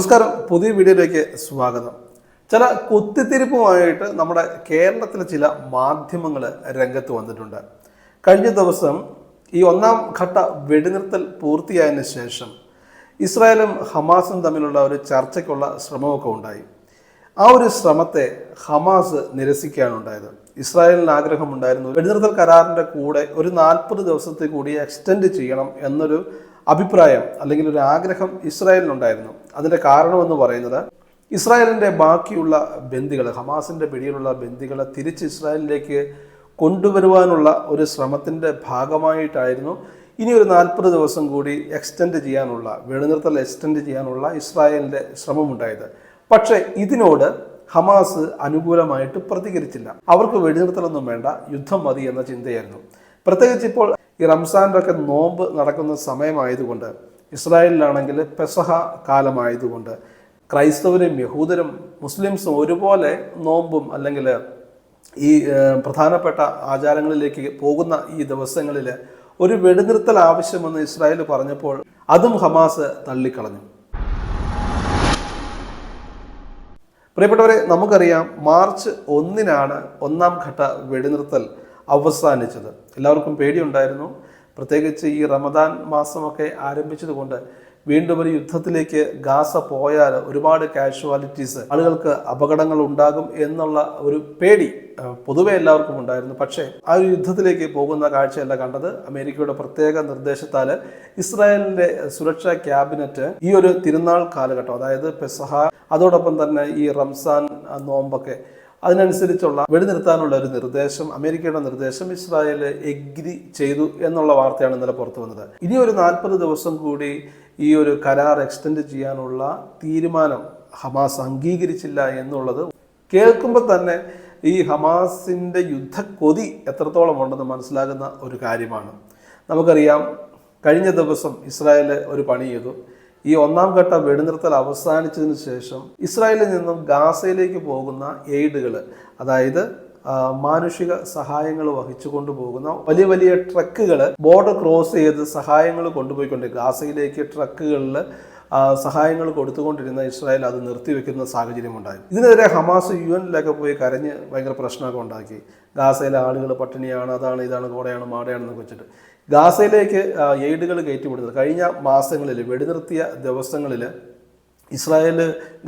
നമസ്കാരം, പുതിയ വീഡിയോയിലേക്ക് സ്വാഗതം. ചില കുത്തിത്തിരിപ്പുമായിട്ട് നമ്മുടെ കേരളത്തിലെ ചില മാധ്യമങ്ങൾ രംഗത്ത് വന്നിട്ടുണ്ട്. കഴിഞ്ഞ ദിവസം ഈ ഒന്നാം ഘട്ട വെടിനിർത്തൽ പൂർത്തിയായതിനു ശേഷം ഇസ്രായേലും ഹമാസും തമ്മിലുള്ള ഒരു ചർച്ചയ്ക്കുള്ള ശ്രമമൊക്കെ ഉണ്ടായി. ആ ഒരു ശ്രമത്തെ ഹമാസ് നിരസിക്കുകയാണുണ്ടായത്. ഇസ്രായേലിന് ആഗ്രഹമുണ്ടായിരുന്നു വെടിനിർത്തൽ കരാറിൻ്റെ കൂടെ ഒരു 40 ദിവസത്തെ കൂടി എക്സ്റ്റെൻഡ് ചെയ്യണം എന്നൊരു അഭിപ്രായം അല്ലെങ്കിൽ ഒരു ആഗ്രഹം ഇസ്രായേലിനുണ്ടായിരുന്നു. അതിൻ്റെ കാരണമെന്ന് പറയുന്നത് ഇസ്രായേലിൻ്റെ ബാക്കിയുള്ള ബന്ദികൾ, ഹമാസിൻ്റെ പിടിയിലുള്ള ബന്ദികളെ തിരിച്ച് ഇസ്രായേലിലേക്ക് കൊണ്ടുവരുവാനുള്ള ഒരു ശ്രമത്തിൻ്റെ ഭാഗമായിട്ടായിരുന്നു ഇനി ഒരു 40 ദിവസം കൂടി വെടിനിർത്തൽ എക്സ്റ്റെൻഡ് ചെയ്യാനുള്ള ഇസ്രായേലിൻ്റെ ശ്രമമുണ്ടായത്. പക്ഷേ ഇതിനോട് ഹമാസ് അനുകൂലമായിട്ട് പ്രതികരിച്ചില്ല. അവർക്ക് വെടിനിർത്തലൊന്നും വേണ്ട, യുദ്ധം മതി എന്ന ചിന്തയായിരുന്നു. പ്രത്യേകിച്ച് ഇപ്പോൾ ഈ റംസാൻ്റെ ഒക്കെ നോമ്പ് നടക്കുന്ന സമയമായതുകൊണ്ട്, ഇസ്രായേലിലാണെങ്കിൽ പെസഹ കാലമായതുകൊണ്ട് ക്രൈസ്തവരും യഹൂദരും മുസ്ലിംസും ഒരുപോലെ നോമ്പും അല്ലെങ്കിൽ ഈ പ്രധാനപ്പെട്ട ആചാരങ്ങളിലേക്ക് പോകുന്ന ഈ ദിവസങ്ങളിൽ ഒരു വെടിനിർത്തൽ ആവശ്യമെന്ന് ഇസ്രായേൽ പറഞ്ഞപ്പോൾ അതും ഹമാസ് തള്ളിക്കളഞ്ഞു. പ്രിയപ്പെട്ടവരെ, നമുക്കറിയാം മാർച്ച് 1-നാണ് ഒന്നാം ഘട്ട വെടിനിർത്തൽ അവസാനിച്ചത്. എല്ലാവർക്കും പേടിയുണ്ടായിരുന്നു. പ്രത്യേകിച്ച് ഈ റമദാൻ മാസമൊക്കെ ആരംഭിച്ചതുകൊണ്ട് വീണ്ടും ഒരു യുദ്ധത്തിലേക്ക് ഗാസ പോയാൽ ഒരുപാട് കാഷ്വാലിറ്റീസ്, ആളുകൾക്ക് അപകടങ്ങൾ ഉണ്ടാകും എന്നുള്ള ഒരു പേടി പൊതുവെ എല്ലാവർക്കും ഉണ്ടായിരുന്നു. പക്ഷേ ആ ഒരു യുദ്ധത്തിലേക്ക് പോകുന്ന കാഴ്ചയല്ല കണ്ടത്. അമേരിക്കയുടെ പ്രത്യേക നിർദ്ദേശത്താൽ ഇസ്രായേലിൻ്റെ സുരക്ഷാ ക്യാബിനറ്റ് ഈ ഒരു തിരുനാൾ കാലഘട്ടം, അതായത് പെസഹ, അതോടൊപ്പം തന്നെ ഈ റംസാൻ നോമ്പൊക്കെ, അതിനനുസരിച്ചുള്ള വെടിനിർത്താനുള്ള ഒരു നിർദ്ദേശം, അമേരിക്കയുടെ നിർദ്ദേശം ഇസ്രായേൽ എഗ്രി ചെയ്തു എന്നുള്ള വാർത്തയാണ് ഇന്നലെ പുറത്തു വന്നത്. ഇനി ഒരു 40 ദിവസം കൂടി ഈ ഒരു കരാർ എക്സ്റ്റെൻഡ് ചെയ്യാനുള്ള തീരുമാനം ഹമാസ് അംഗീകരിച്ചില്ല എന്നുള്ളത് കേൾക്കുമ്പോൾ തന്നെ ഈ ഹമാസിൻ്റെ യുദ്ധക്കൊതി എത്രത്തോളം ഉണ്ടെന്ന് മനസ്സിലാകുന്ന ഒരു കാര്യമാണ്. നമുക്കറിയാം, കഴിഞ്ഞ ദിവസം ഇസ്രായേൽ ഒരു പണി ചെയ്തു. ഈ ഒന്നാം ഘട്ട വെടിനിർത്തൽ അവസാനിച്ചതിന് ശേഷം ഇസ്രായേലിൽ നിന്നും ഗാസയിലേക്ക് പോകുന്ന എയ്ഡുകൾ, അതായത് മാനുഷിക സഹായങ്ങൾ വഹിച്ചു കൊണ്ടുപോകുന്ന വലിയ വലിയ ട്രക്കുകൾ ബോർഡർ ക്രോസ് ചെയ്ത് സഹായങ്ങൾ കൊണ്ടുപോയിക്കൊണ്ട് ഗാസയിലേക്ക് ട്രക്കുകളിൽ സഹായങ്ങൾ കൊടുത്തുകൊണ്ടിരുന്ന ഇസ്രായേൽ അത് നിർത്തിവെക്കുന്ന സാഹചര്യമുണ്ടായി. ഇതിനെതിരെ ഹമാസ് UN-ലേക്ക് പോയി കരഞ്ഞ് ഭയങ്കര പ്രശ്നമൊക്കെ ഉണ്ടാക്കി. ഗാസയിലെ ആളുകൾ പട്ടിണിയാണ്, അതാണ് ഇതാണ്, കോടയാണ് മാടയാണെന്നൊക്കെ വെച്ചിട്ട് ഗാസയിലേക്ക് എയ്ഡുകൾ കയറ്റിവിടുന്നത്. കഴിഞ്ഞ മാസങ്ങളിൽ വെടിനിർത്തിയ ദിവസങ്ങളിൽ ഇസ്രായേൽ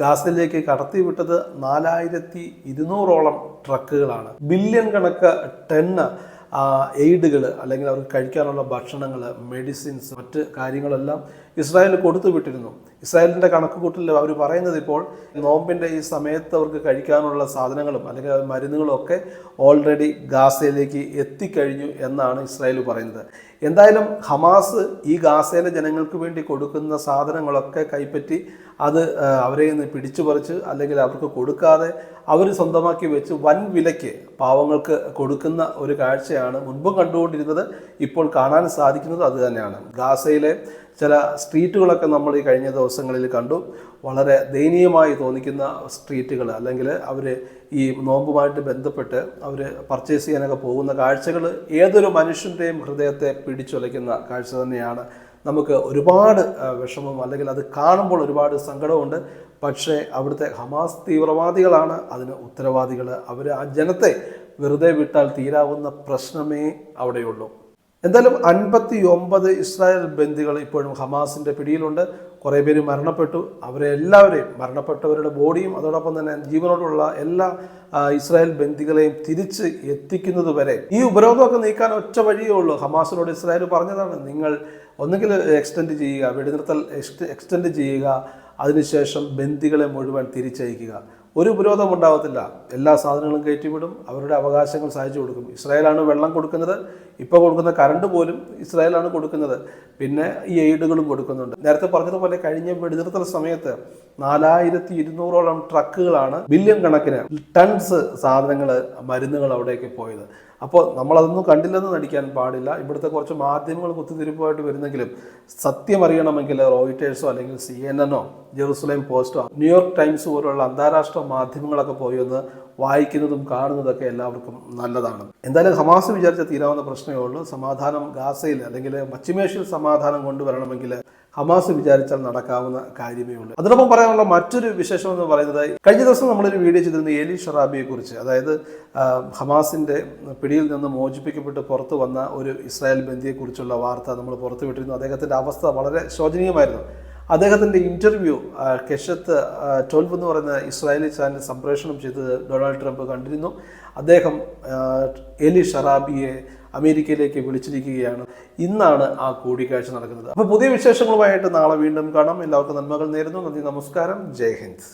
ഗാസയിലേക്ക് കടത്തിവിട്ടത് 4200ഓളം ട്രക്കുകളാണ്. ബില്യൺ കണക്ക് ടണ്ണ് എയ്ഡുകൾ, അല്ലെങ്കിൽ അവർക്ക് കഴിക്കാനുള്ള ഭക്ഷണങ്ങൾ, മെഡിസിൻസ്, മറ്റ് കാര്യങ്ങളെല്ലാം ഇസ്രായേൽ കൊടുത്തു വിട്ടിരുന്നു. ഇസ്രായേലിൻ്റെ കണക്ക് കൂട്ടിൽ അവർ പറയുന്നത് ഇപ്പോൾ നോമ്പിൻ്റെ ഈ സമയത്ത് അവർക്ക് കഴിക്കാനുള്ള സാധനങ്ങളും അല്ലെങ്കിൽ മരുന്നുകളും ഒക്കെ ഓൾറെഡി ഗാസയിലേക്ക് എത്തിക്കഴിഞ്ഞു എന്നാണ് ഇസ്രായേൽ പറയുന്നത്. എന്തായാലും ഹമാസ് ഈ ഗാസയിലെ ജനങ്ങൾക്ക് വേണ്ടി കൊടുക്കുന്ന സാധനങ്ങളൊക്കെ കൈപ്പറ്റി അത് അവരെ നിന്ന് പിടിച്ചു പറിച്ച് അല്ലെങ്കിൽ അവർക്ക് കൊടുക്കാതെ അവർ സ്വന്തമാക്കി വെച്ച് വൻ വിലയ്ക്ക് പാവങ്ങൾക്ക് കൊടുക്കുന്ന ഒരു കാഴ്ചയാണ് മുൻപും കണ്ടുകൊണ്ടിരുന്നത്. ഇപ്പോൾ കാണാൻ സാധിക്കുന്നത് അത് തന്നെയാണ്. ഗാസയിലെ ചില സ്ട്രീറ്റുകളൊക്കെ നമ്മൾ ഈ കഴിഞ്ഞ ദിവസങ്ങളിൽ കണ്ടു. വളരെ ദയനീയമായി തോന്നിക്കുന്ന സ്ട്രീറ്റുകൾ, അല്ലെങ്കിൽ അവർ ഈ നോമ്പുമായിട്ട് ബന്ധപ്പെട്ട് അവർ പർച്ചേസ് ചെയ്യാനൊക്കെ പോകുന്ന കാഴ്ചകൾ ഏതൊരു മനുഷ്യൻ്റെയും ഹൃദയത്തെ പിടിച്ചുലയ്ക്കുന്ന കാഴ്ച തന്നെയാണ്. നമുക്ക് ഒരുപാട് വിഷമം, അല്ലെങ്കിൽ അത് കാണുമ്പോൾ ഒരുപാട് സങ്കടമുണ്ട്. പക്ഷേ അവിടുത്തെ ഹമാസ് തീവ്രവാദികളാണ് അതിന് ഉത്തരവാദികൾ. അവർ ആ ജനത്തെ വെറുതെ വിട്ടാൽ തീരാവുന്ന പ്രശ്നമേ അവിടെയുള്ളൂ. എന്തായാലും 59 ഇസ്രായേൽ ബന്ദികൾ ഇപ്പോഴും ഹമാസിൻ്റെ പിടിയിലുണ്ട്. കുറേ പേര് മരണപ്പെട്ടു. അവരെ എല്ലാവരെയും, മരണപ്പെട്ടവരുടെ ബോഡിയും അതോടൊപ്പം തന്നെ ജീവനോടുള്ള എല്ലാ ഇസ്രായേൽ ബന്ദികളെയും തിരിച്ച് എത്തിക്കുന്നത് വരെ ഈ ഉപരോധമൊക്കെ നീക്കാൻ ഒറ്റ വഴിയേ ഉള്ളൂ. ഹമാസിനോട് ഇസ്രായേൽ പറഞ്ഞതാണ്, നിങ്ങൾ ഒന്നുകിൽ എക്സ്റ്റെൻഡ് ചെയ്യുക, വെടിനിർത്തൽ എക്സ്റ്റെൻഡ് ചെയ്യുക, അതിനുശേഷം ബന്ദികളെ മുഴുവൻ തിരിച്ചയക്കുക. ഒരു ഉപരോധം ഉണ്ടാകത്തില്ല. എല്ലാ സാധനങ്ങളും കയറ്റിവിടും, അവരുടെ അവകാശങ്ങൾ സാധിച്ചു കൊടുക്കും. ഇസ്രായേലാണ് വെള്ളം കൊടുക്കുന്നത്, ഇപ്പോൾ കൊടുക്കുന്ന കറണ്ട് പോലും ഇസ്രായേലാണ് കൊടുക്കുന്നത്. പിന്നെ ഈ എയ്ഡുകളും കൊടുക്കുന്നുണ്ട്. നേരത്തെ പറഞ്ഞതുപോലെ കഴിഞ്ഞ വെടിനിർത്തൽ സമയത്ത് 4200ഓളം ട്രക്കുകളാണ് ബില്യൺ കണക്കിന് ടൺസ് സാധനങ്ങൾ, മരുന്നുകൾ അവിടേക്ക് പോയത്. അപ്പോൾ നമ്മളതൊന്നും കണ്ടില്ലെന്ന് നടിക്കാൻ പാടില്ല. ഇവിടുത്തെ കുറച്ച് മാധ്യമങ്ങൾ കുത്തിത്തിരിപ്പുമായിട്ട് വരുന്നെങ്കിലും സത്യം അറിയണമെങ്കിൽ റോയിട്ടേഴ്സോ അല്ലെങ്കിൽ CNN-ഓ ജെറുസലേം പോസ്റ്റോ ന്യൂയോർക്ക് ടൈംസ് പോലുള്ള അന്താരാഷ്ട്ര മാധ്യമങ്ങളൊക്കെ പോയി ഒന്ന് വായിക്കുന്നതും കാണുന്നതൊക്കെ എല്ലാവർക്കും നല്ലതാണ്. എന്തായാലും ഹമാസ് വിചാരിച്ച തീരാവുന്ന പ്രശ്നമേ ഉള്ളൂ. സമാധാനം ഗാസയിൽ അല്ലെങ്കിൽ പശ്ചിമേഷ്യയിൽ സമാധാനം കൊണ്ടുവരണമെങ്കിൽ ഹമാസ് വിചാരിച്ചാൽ നടക്കാവുന്ന കാര്യമേ ഉള്ളൂ. അതിനൊപ്പം പറയാനുള്ള മറ്റൊരു വിശേഷം എന്ന് പറയുന്നത്, കഴിഞ്ഞ ദിവസം നമ്മളൊരു വീഡിയോ ചെയ്തിരുന്നു ഏലി ഷറാബിയെ കുറിച്ച്. അതായത് ഹമാസിന്റെ പിടിയിൽ നിന്ന് മോചിപ്പിക്കപ്പെട്ട് പുറത്തു വന്ന ഒരു ഇസ്രായേൽ ബന്ദിയെക്കുറിച്ചുള്ള വാർത്ത നമ്മൾ പുറത്തുവിട്ടിരുന്നു. അദ്ദേഹത്തിന്റെ അവസ്ഥ വളരെ ശോചനീയമായിരുന്നു. അദ്ദേഹത്തിന്റെ ഇന്റർവ്യൂ കെഷത്ത് 12 എന്ന് പറയുന്ന ഇസ്രായേലി ചാനൽ സംപ്രേഷണം ചെയ്തത് ഡൊണാൾഡ് ട്രംപ് കണ്ടിരുന്നു. അദ്ദേഹം ഏലി ഷറാബിയെ അമേരിക്കയിലേക്ക് വിളിച്ചിരിക്കുകയാണ്. ഇന്നാണ് ആ കൂടിക്കാഴ്ച നടക്കുന്നത്. അപ്പോൾ പുതിയ വിശേഷങ്ങളുമായിട്ട് നാളെ വീണ്ടും കാണാം. എല്ലാവർക്കും നന്മകൾ നേരുന്നു. നന്ദി, നമസ്കാരം, ജയ് ഹിന്ദ്.